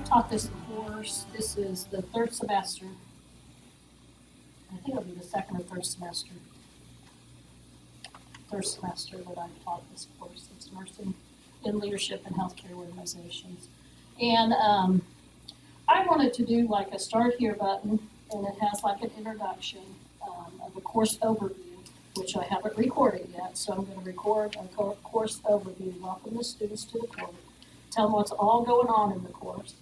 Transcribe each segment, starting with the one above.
taught this course. This is the third semester. I think it'll be the second or third semester. Third semester that I've taught this course. It's nursing in leadership and healthcare organizations. And I wanted to do like a start here button, and it has like an introduction of a course overview, which I haven't recorded yet. So I'm going to record a course overview, welcome the students to the course, tell them what's all going on in the course.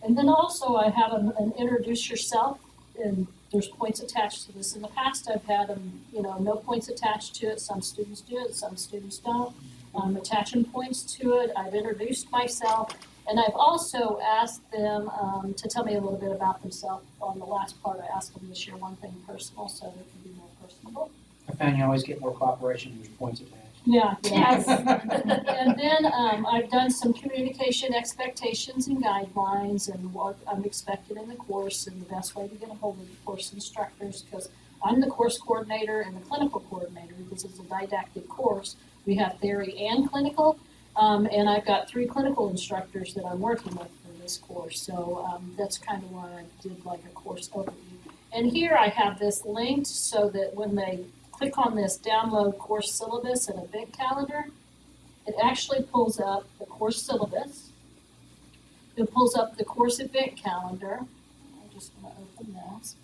And then also I have an introduce yourself, and there's points attached to this. In the past, I've had them, no points attached to it. Some students do it, some students don't. Attaching points to it. I've introduced myself, and I've also asked them to tell me a little bit about themselves. On the last part, I asked them to share one thing personal, so they can be more personable. I found you always get more cooperation with points attached. Yeah, yes. And then I've done some communication expectations and guidelines and what I'm expected in the course and the best way to get a hold of the course instructors, because I'm the course coordinator and the clinical coordinator. This is a didactic course. We have theory and clinical, and I've got 3 clinical instructors that I'm working with for this course. So that's kind of why I did like a course overview. And here I have this linked so that when they click on this download course syllabus and event calendar, it actually pulls up the course syllabus. It pulls up the course event calendar. I'm just going to open this.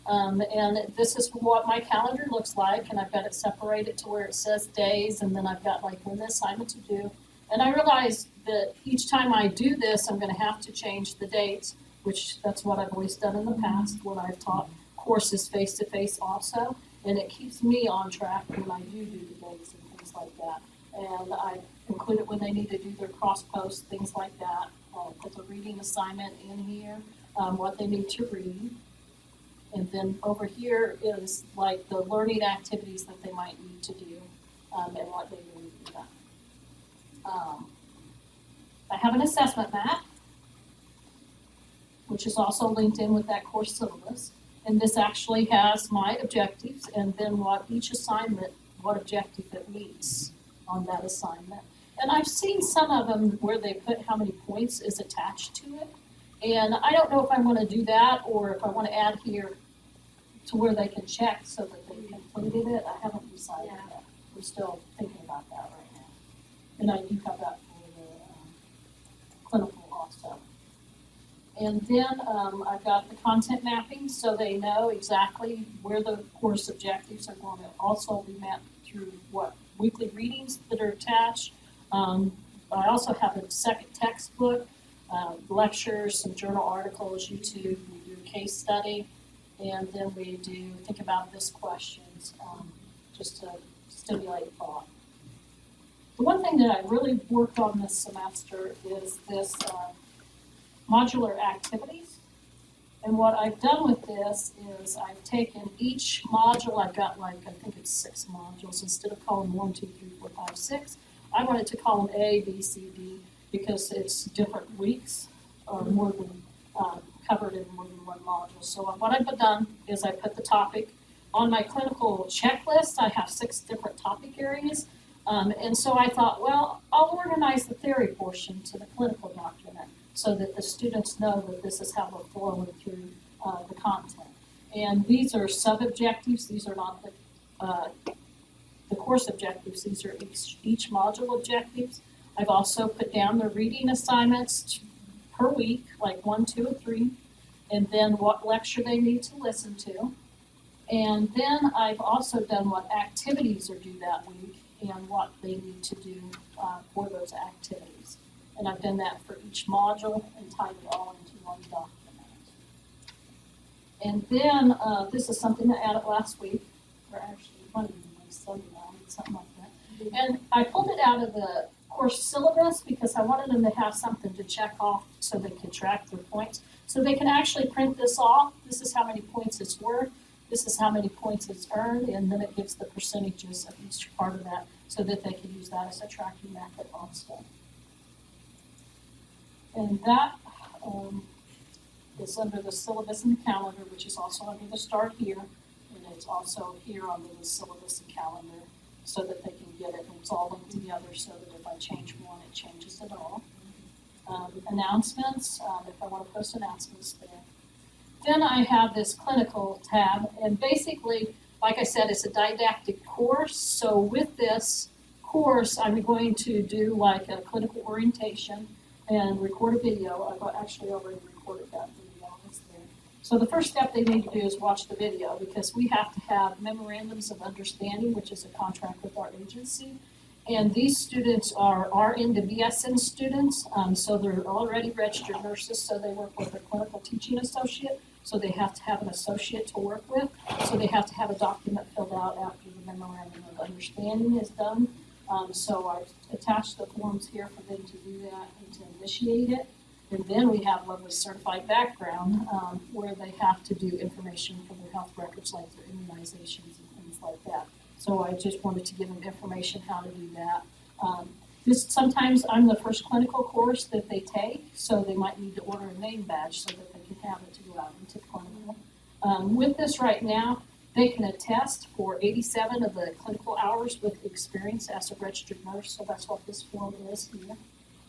And this is what my calendar looks like, and I've got it separated to where it says days, and then I've got like when the assignment to do. And I realized that each time I do this, I'm going to have to change the dates, which that's what I've always done in the past when I've taught courses face-to-face also. And it keeps me on track when I do the dates and things like that. And I include it when they need to do their cross-post, things like that. Put the reading assignment in here, what they need to read. And then over here is like the learning activities that they might need to do and what they need to do done. I have an assessment map, which is also linked in with that course syllabus. And this actually has my objectives and then what each assignment, what objective it meets on that assignment. And I've seen some of them where they put how many points is attached to it. And I don't know if I want to do that or if I want to add here to where they can check so that they completed it. I haven't decided yet. We're still thinking about that right now. And I do have that for the clinical also. And then I've got the content mapping so they know exactly where the course objectives are going to also be mapped through what weekly readings that are attached. I also have a second textbook, lectures, some journal articles, YouTube. We do a case study, and then we do think about this questions just to stimulate thought. The one thing that I really worked on this semester is this modular activities. And what I've done with this is I've taken each module, I've got like, I think it's 6 modules, instead of calling 1, 2, 3, 4, 5, 6, I wanted to call them A, B, C, D, because it's different weeks or more than covered in more than one module. So what I've done is I put the topic on my clinical checklist. I have 6 different topic areas. And so I thought, well, I'll organize the theory portion to the clinical document so that the students know that this is how we're flowing through the content. And these are sub-objectives. These are not the course objectives. These are each module objectives. I've also put down the reading assignments per week, like 1, 2, and 3, and then what lecture they need to listen to. And then I've also done what activities are due that week and what they need to do for those activities. And I've done that for each module and tied it all into one document. And then this is something I added last week, or actually one of my Sunday night, something like that. And I pulled it out of the course syllabus because I wanted them to have something to check off so they could track their points. So they can actually print this off. This is how many points it's worth. This is how many points it's earned, and then it gives the percentages of each part of that so that they can use that as a tracking method also. And that is under the syllabus and calendar, which is also under the start here, and it's also here under the syllabus and calendar so that they can get it, and it's all linked together so that if I change one, it changes it all. announcements, if I want to post announcements there. Then I have this clinical tab, and basically, like I said, it's a didactic course. So with this course, I'm going to do like a clinical orientation and record a video. I've actually already recorded that video. It's there. So the first step they need to do is watch the video, because we have to have memorandums of understanding, which is a contract with our agency. And these students are RN to BSN students, so they're already registered nurses, so they work with a clinical teaching associate, so they have to have an associate to work with, so they have to have a document filled out after the memorandum of understanding is done. So I've attached the forms here for them to do that and to initiate it. And then we have lovely certified background, where they have to do information for their health records, like their immunizations and things like that. So I just wanted to give them information how to do that. Sometimes I'm the first clinical course that they take, so they might need to order a name badge so that they can have it to go out into clinical. With this right now, they can attest for 87 of the clinical hours with experience as a registered nurse, so that's what this form is here.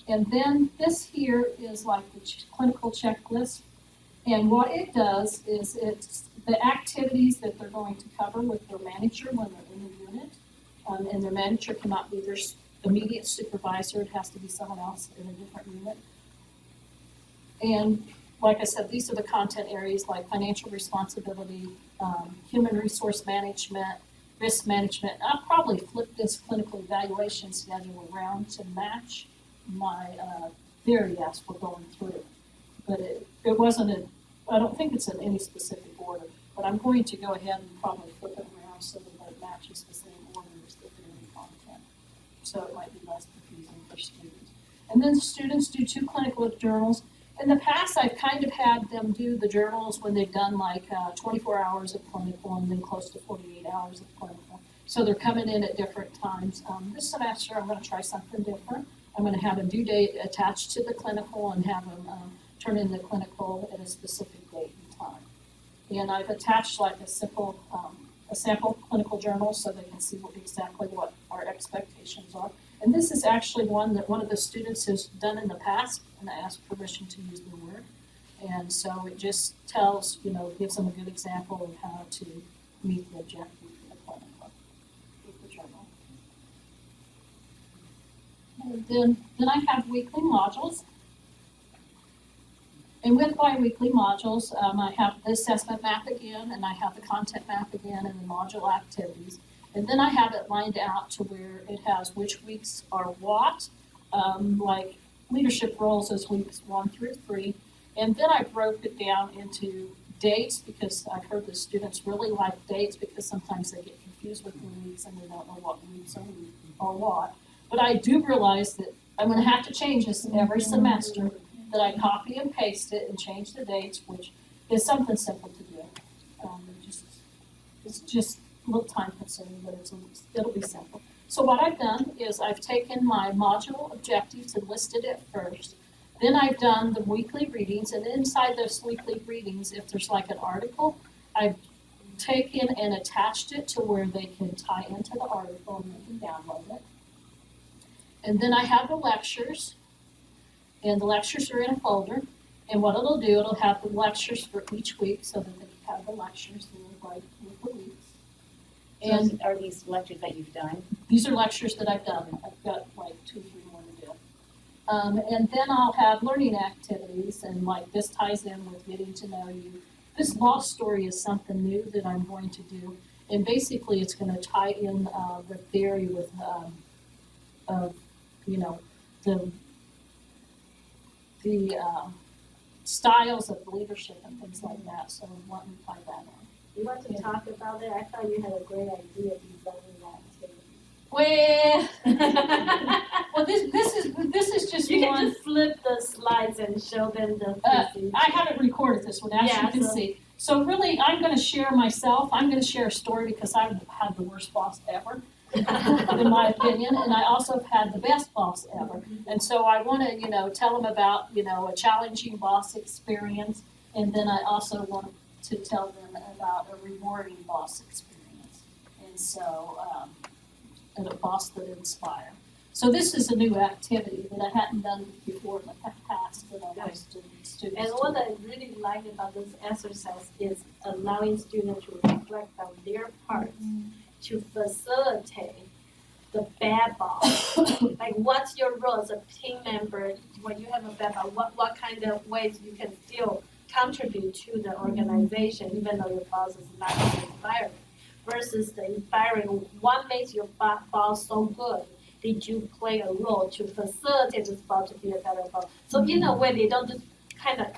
And then this here is like the clinical checklist. And what it does is it's the activities that they're going to cover with their manager when they're in the unit. And their manager cannot be their immediate supervisor. It has to be someone else in a different unit. And like I said, these are the content areas like financial responsibility, human resource management, risk management. I'll probably flip this clinical evaluation schedule around to match my theory as we're going through. But it wasn't I don't think it's in any specific order, but I'm going to go ahead and probably flip it around so that it matches the same order as the theory content. So it might be less confusing for students. And then students do 2 clinical journals. In the past, I've kind of had them do the journals when they've done like 24 hours of clinical and then close to 48 hours of clinical. So they're coming in at different times. This semester, I'm going to try something different. I'm going to have a due date attached to the clinical and have them turn in the clinical at a specific date and time. And I've attached like a sample clinical journal so they can see exactly what our expectations are. And this is actually one that one of the students has done in the past, and I asked permission to use the word. And so it just tells, gives them a good example of how to meet the objective for the clinical with the journal. And then I have weekly modules. And with my weekly modules, I have the assessment map again, and I have the content map again, and the module activities. And then I have it lined out to where it has which weeks are what, like leadership roles as weeks 1 through 3. And then I broke it down into dates, because I've heard the students really like dates because sometimes they get confused with the weeks and they don't know what weeks are what. But I do realize that I'm going to have to change this every semester, that I copy and paste it and change the dates, which is something simple to do. It's just a little time consuming, but it'll be simple. So what I've done is I've taken my module objectives and listed it first. Then I've done the weekly readings, and inside those weekly readings, if there's like an article, I've taken and attached it to where they can tie into the article and they can download it. And then I have the lectures. And the lectures are in a folder, and what it'll do, it'll have the lectures for each week so that they can have the lectures like with the weeks. And are these lectures that you've done? These are lectures that I've done. I've got like 2 or 3 more to do. And then I'll have learning activities, and like this ties in with getting to know you. This law story is something new that I'm going to do, and basically it's going to tie in the theory with the styles of leadership and things like that, so let me tie that on. You want to talk about it? I thought you had a great idea designing that too. Well, this is just You one. can just flip the slides and show them the pieces. I haven't recorded this one, as you can see. So really, I'm going to share myself. I'm going to share a story because I've had the worst boss ever. In my opinion, and I also have had the best boss ever. And so I want to, tell them about, a challenging boss experience, and then I also want to tell them about a rewarding boss experience. And so, and a boss that inspires. So this is a new activity that I hadn't done before in the past, that I want students to. And what I really like about this exercise is allowing students to reflect on their parts to facilitate the bad ball. Like, what's your role as a team member when you have a bad ball? What kind of ways you can still contribute to the organization, even though your boss is not inspiring? Versus the inspiring, what makes your ball so good? Did you play a role to facilitate this ball to be a better ball? So in a way, they don't just kind of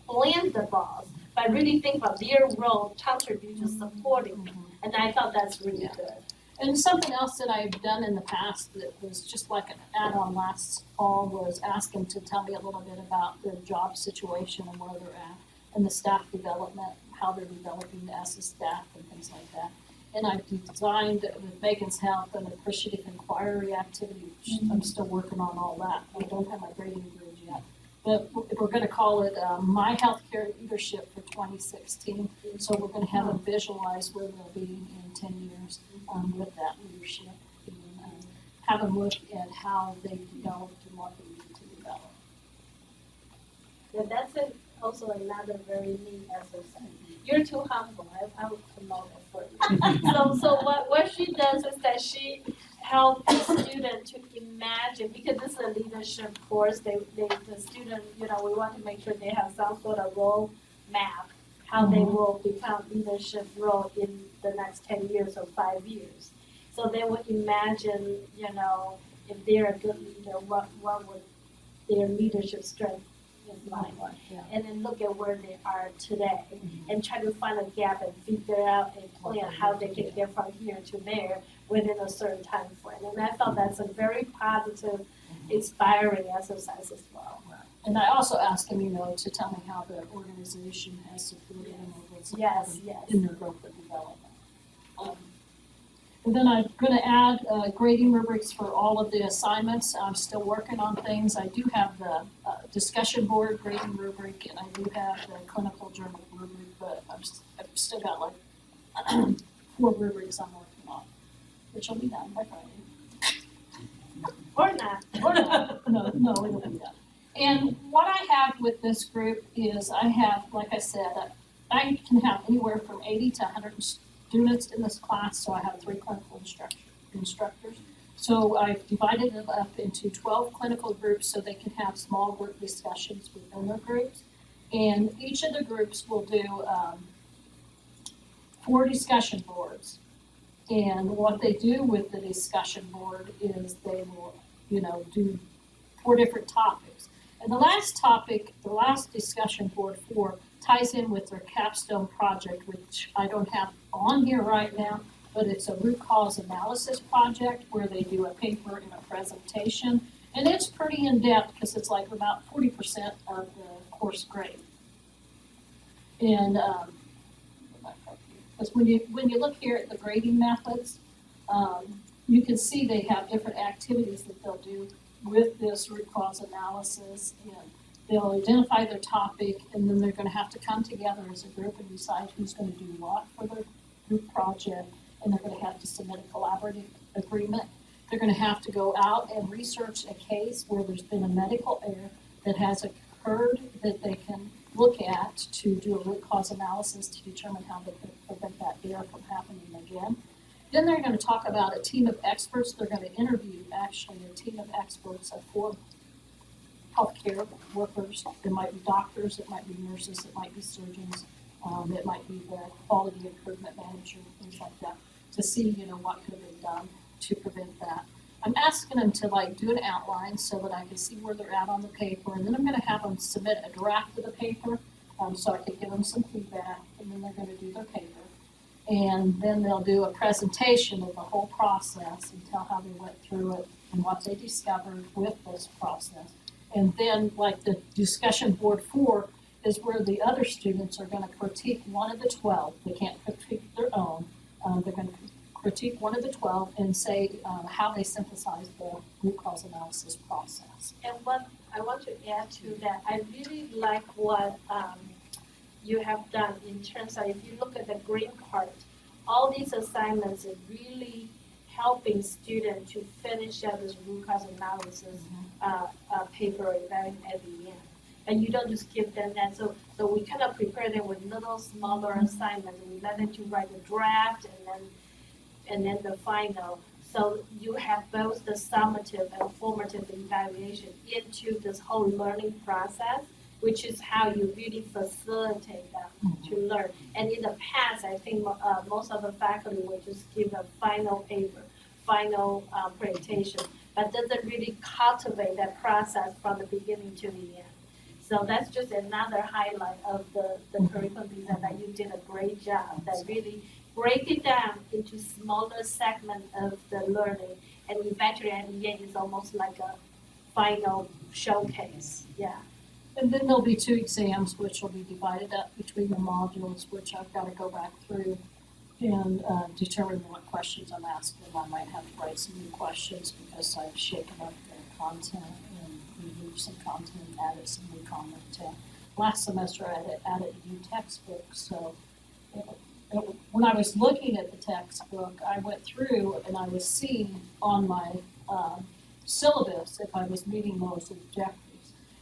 blame the boss, but really think about their role, contribute to supporting. And I thought that's really good. And something else that I've done in the past that was just like an add-on last fall was ask them to tell me a little bit about their job situation and where they're at, and the staff development, how they're developing as a staff and things like that. And I've designed, with Megan's help, an appreciative inquiry activity, which I'm still working on all that. I don't have my grading grid yet. But we're gonna call it My Healthcare Leadership for 2016. So we're gonna have them visualize where they'll be in 10 years with that leadership. And have them look at how they developed and what they need to develop. Yeah, that's also another very neat exercise. You're too humble. I would promote it for you. So what she does is that she helps the student to imagine, because this is a leadership course, the student, we want to make sure they have some sort of role map, how they will become leadership role in the next 10 years or 5 years. So they would imagine, if they're a good leader, what would their leadership strength is like. Yeah. And then look at where they are today and try to find a gap and figure out a plan how they can get from here to there within a certain time frame. And I thought that's a very positive, inspiring exercise as well. And I also asked them, to tell me how the organization has supported them Yes. in their growth and development. And then I'm going to add grading rubrics for all of the assignments. I'm still working on things. I do have the discussion board grading rubric, and I do have the clinical journal rubric, but I've still got like 4 rubrics I'm working on, which will be done by Friday. Or not. No, it'll be done. And what I have with this group is I have, like I said, I can have anywhere from 80 to 100 students in this class, so I have 3 clinical instructors. So I've divided it up into 12 clinical groups so they can have small group discussions within their groups. And each of the groups will do 4 discussion boards. And what they do with the discussion board is they will, do 4 different topics. And the last discussion board 4 ties in with their capstone project, which I don't have on here right now, but it's a root cause analysis project where they do a paper and a presentation. And it's pretty in-depth because it's like about 40% of the course grade. And because when you look here at the grading methods, you can see they have different activities that they'll do with this root cause analysis. And they'll identify their topic, and then they're going to have to come together as a group and decide who's going to do what for their group project, and they're going to have to submit a collaborative agreement. They're going to have to go out and research a case where there's been a medical error that has occurred that they can look at to do a root cause analysis to determine how they can prevent that error from happening again. Then they're going to talk about a team of experts. They're going to interview actually a team of experts of 4 healthcare workers. It might be doctors, it might be nurses, it might be surgeons, it might be the quality improvement manager, things like that, to see, what could be done to prevent that. I'm asking them to do an outline so that I can see where they're at on the paper, and then I'm going to have them submit a draft of the paper so I can give them some feedback, and then they're going to do their paper. And then they'll do a presentation of the whole process and tell how they went through it and what they discovered with this process. And then the discussion board 4 is where the other students are going to critique one of the 12. They can't critique their own. They're going to critique one of the 12 and say how they synthesized the root cause analysis process. And what I want to add to that, I really like what you have done in terms of, if you look at the green part, all these assignments, it really helping students to finish out this root cause analysis paper or evaluation at the end. And you don't just give them that, so we kind of prepare them with little smaller assignments, and we let them to write the draft and then the final. So you have both the summative and formative evaluation into this whole learning process, which is how you really facilitate them to learn. And in the past, I think most of the faculty would just give a final paper, final presentation, but doesn't really cultivate that process from the beginning to the end. So that's just another highlight of the curriculum design, that you did a great job, that really break it down into smaller segments of the learning, and eventually at the end it's almost like a final showcase, yeah. And then there'll be 2 exams, which will be divided up between the modules, which I've got to go back through and determine what questions I'm asking. I might have to write some new questions because I've shaken up the content and removed some content, added some new content. Last semester I added new textbooks, so when I was looking at the textbook, I went through and I was seeing on my syllabus if I was meeting those objectives.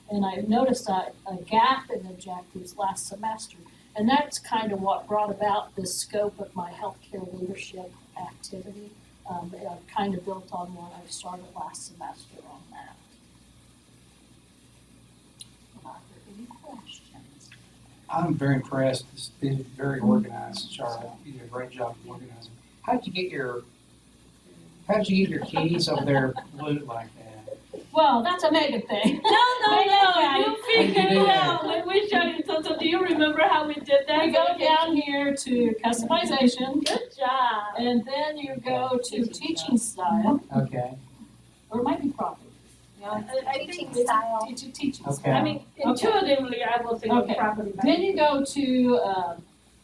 And I noticed a gap in objectives last semester. And that's kind of what brought about the scope of my healthcare leadership activity. I've kind of built on what I started last semester on that. Are there any questions? I'm very impressed. It's very organized, Charlotte. You did a great job of organizing. How did you get your keys over there glued like that? Well, that's a Megan thing. No, Megan, you figured it out. Let me show you. So do you remember how we did that? We go down here to customization, Good job. and then you go to teaching style, Okay. or it might be properties. I think Teaching it's, style. Teaching Okay. style. I mean, intuitively, I will think of Okay. property. Then you go to,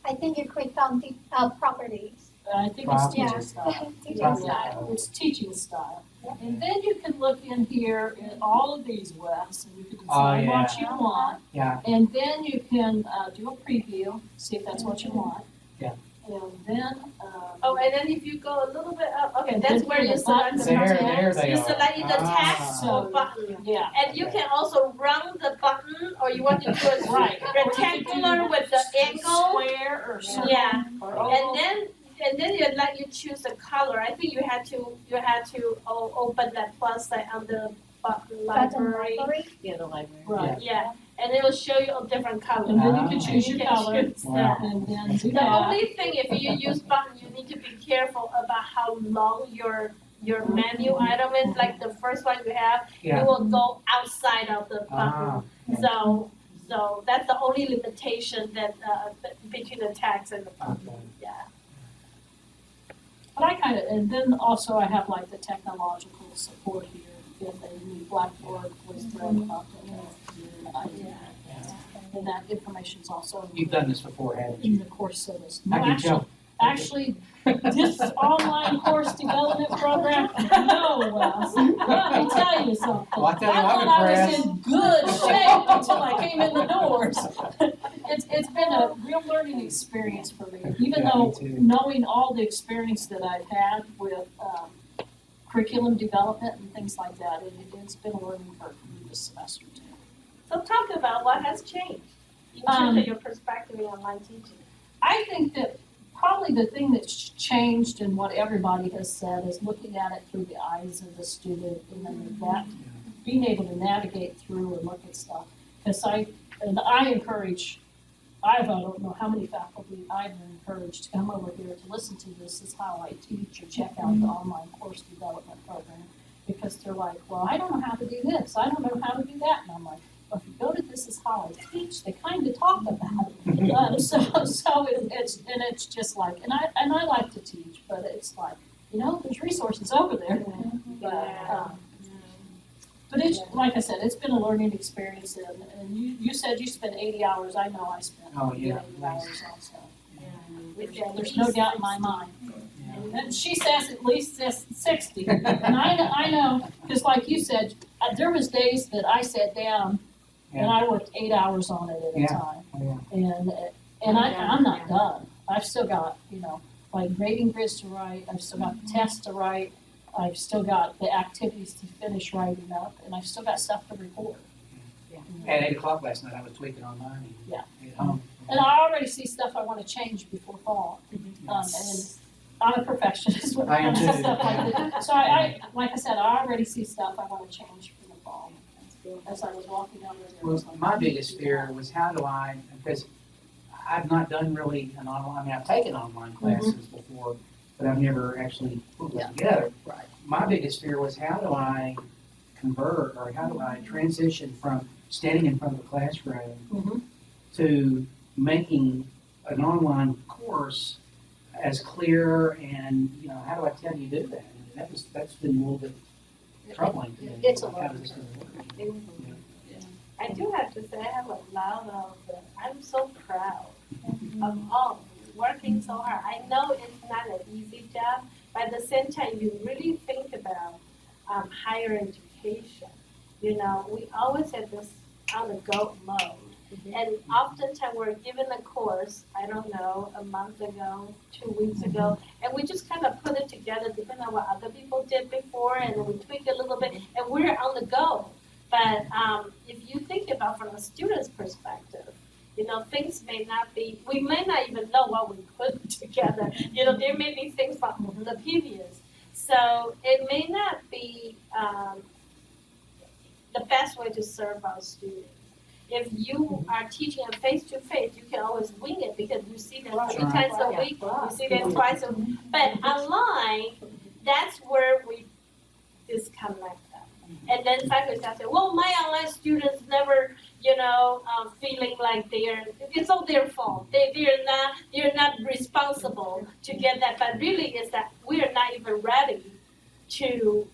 I think you clicked on the properties. I think it's Properties. teaching style. Teaching Properties. style. It's teaching style. And then you can look in here at all of these, Wes, and you can decide what you want. Yeah. And then you can do a preview, see if that's what you want. Yeah. And then, Oh, and then if you go a little bit up, okay, And that's then where the you select the buttons. There button. they You are. select either text Ah. or button. yeah. And you can also round the button, or you want to do it Right. rectangular with the angle. Square or circle. Yeah, Or oval. and then it let you choose a color. I think you had to open that plus sign on the button library. Yeah, the library. Right. Yeah, and it will show you a different color. And then you Ah. can choose your You can color. choose that. Wow. And then do The that. only thing, if you use button, you need to be careful about how long your menu item is. Like the first one you have, Yeah. it will go outside of the Ah. button. So that's the only limitation that between the text and the button. Okay. Yeah. But and then also I have like the technological support here. If they need Blackboard with Red and that information's also You've done this before, haven't you? in the course syllabus. I No, can tell. actually, this online course development program, no, Wes. Let me tell you something. Well, I tell you, I'm thought I was impressed. in good shape until I came in the doors. It's been a real learning experience for me, even Yeah, though me too. knowing all the experience that I've had with curriculum development and things like that, it's been a learning curve for me this semester too. So talk about what has changed in terms of your perspective in online teaching. I think that probably the thing that's changed and what everybody has said is looking at it through the eyes of the student and then that being able to navigate through and look at stuff. Because I encourage, I don't know how many faculty I've encouraged to come over here to listen to this is how I teach or check out the online course development program. Because they're like, well, I don't know how to do this, I don't know how to do that. And I'm like, well, if you go to This Is How I Teach, they kind of talk about it. So it's just like, and I like to teach, but it's like, there's resources over there. But it's, like I said, it's been a learning experience, and you said you spent 80 hours, I know I spent Oh, 80 yeah. hours also. With There's no doubt in my mind. Yeah. And she says at least 60, and I know, because like you said, there was days that I sat down and I worked 8 hours on it at a Yeah. time. Yeah. And I'm not done. I've still got, my grading grids to write, I've still got the tests to write, I've still got the activities to finish writing up, and I've still got stuff to report. At 8 o'clock last night, I was tweaking on mine. Yeah. At home. And I already see stuff I wanna change before fall. And I'm a perfectionist when I it am comes to too, stuff like yeah. that. So I, like I said, I already see stuff I wanna change for the fall. As I was walking down there. Well, my biggest fear was how do I, because I've not done really an online, I mean, I've taken online classes before, but I've never actually put them together. Right. My biggest fear was how do I convert, or how do I transition from standing in front of a classroom Mhm. to making an online course as clear and, you know, how do I tell you to do that? And that's been a little bit troubling to me. It's a How lot. is this gonna work? I do have to say, I have a lot of, I'm so proud of all working so hard. I know it's not an easy job, but at the same time, you really think about higher education. You know, we always have this on the go mode. And oftentimes we're given a course, I don't know, a month ago, 2 weeks ago, and we just kind of put it together depending on what other people did before, and then we tweak it a little bit, and we're on the go. But if you think about from a student's perspective, you know, things may not be, we may not even know what we put together. You know, there may be things from the previous. So it may not be the best way to serve our students. If you are teaching them face-to-face, you can always wing it because you see them 3 times a week, you see them twice a week. But online, that's where we disconnect them. And then faculty say, well, my online students never, you know, feeling like it's all their fault. They're not responsible to get that. But really is that we are not even ready to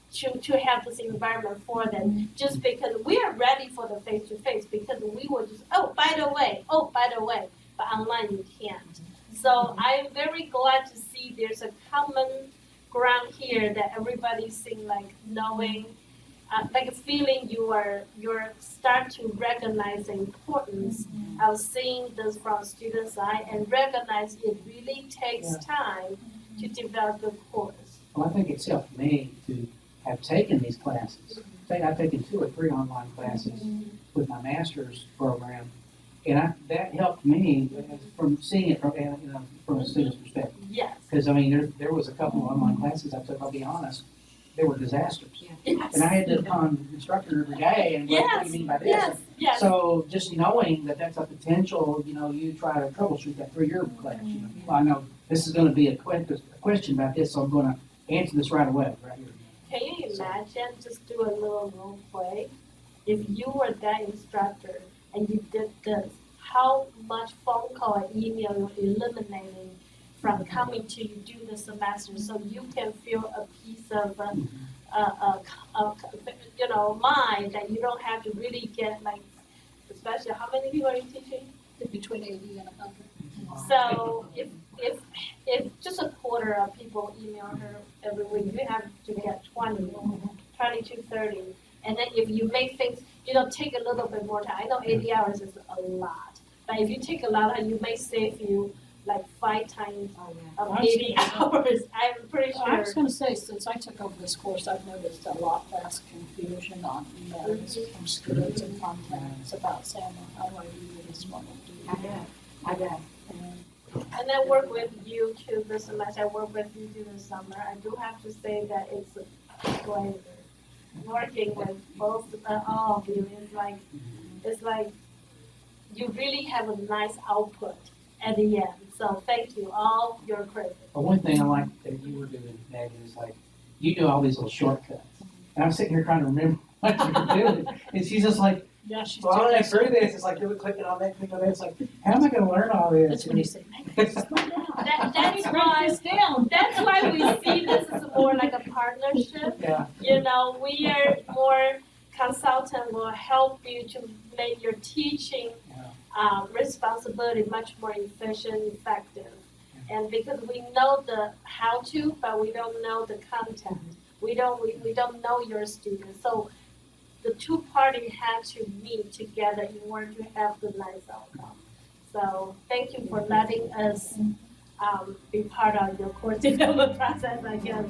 have this environment for them, just because we are ready for the face-to-face, because we were just, by the way, but online you can't. So I'm very glad to see there's a common ground here that everybody's seeing, like knowing, like feeling you're start to recognize the importance of seeing this from student side and recognize it really takes time to develop a course. Well, I think it's helped me to have taken these classes. I've taken 2 or 3 online classes with my master's program, and that helped me from seeing it from, you know, from a student's perspective. Yes. Because, I mean, there was a couple of online classes I took, I'll be honest, they were disasters. Yes. And I had to call the instructor every day and what do you mean by this? Yes. So just knowing that that's a potential, you know, you try to troubleshoot that through your class. You know, I know this is gonna be a question about this, so I'm gonna answer this right away, right here. Can you imagine, just do a little role play? If you were that instructor and you did this, how much phone call and email you're eliminating from coming to you do the semester, so you can feel a piece of, you know, mind that you don't have to really get like, especially how many people are you teaching? Between 80 and 100. So if just a quarter of people email her every week, you have to get 20 to 30. And then if you make things, you know, take a little bit more time. I know 80 hours is a lot, but if you take a lot, you may save you like 5 times of 80 hours. I'm pretty I was sure. gonna say, since I took over this course, I've noticed a lot less confusion on emails from students and contacts about saying, well, how do I do this, what do I do? I bet. And I work with you too this semester. I work with you through the summer. I do have to say that it's a pleasure working with both all of you. It's like you really have a nice output at the end. So thank you, all your credit. But one thing I like that you were doing, Megan, is like, you do all these little shortcuts. And I'm sitting here trying to remember what you were doing. And she's just like, Yeah, she's well, I doing went through this, it's like, clicking on that, clicking on that. It's like, how am I gonna learn all this? That's when you say, That's why, this down. that's why we see this as more like a partnership. Yeah. You know, we are more consultant will help you to make your teaching responsibility much more efficient, effective. And because we know the how to, but we don't know the content. We don't know your students. So the 2 parties had to meet together in order to have the nice outcome. So thank you for letting us be part of your course development process, I guess.